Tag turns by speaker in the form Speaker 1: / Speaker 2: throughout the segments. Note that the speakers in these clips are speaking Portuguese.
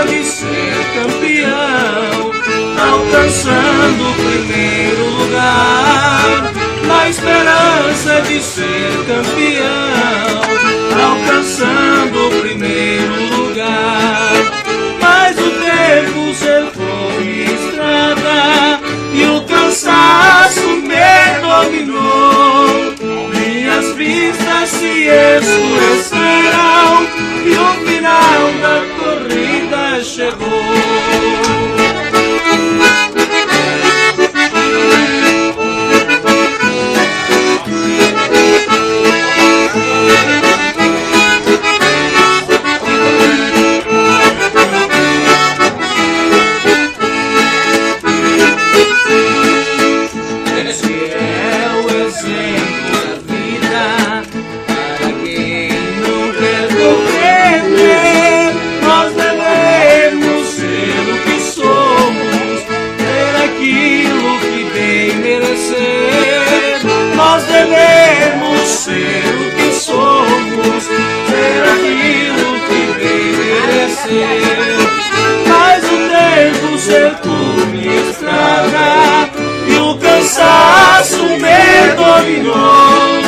Speaker 1: de ser campeão, alcançando o primeiro lugar. Na esperança de ser campeão, alcançando o primeiro lugar. Mas o tempo cercou-me estrada e o cansaço me dominou. Minhas vistas se escurecerão e o final da corrida chegou. Nós devemos ser o que somos, ser aquilo que bem merecer. Mas o tempo cercou-me estrada e o cansaço me dominou.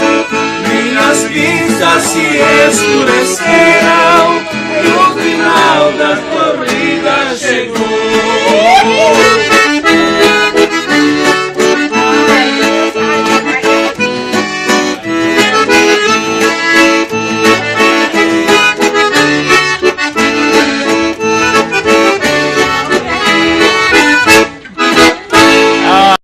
Speaker 1: Minhas vistas se escureceram e o final da corrida chegou.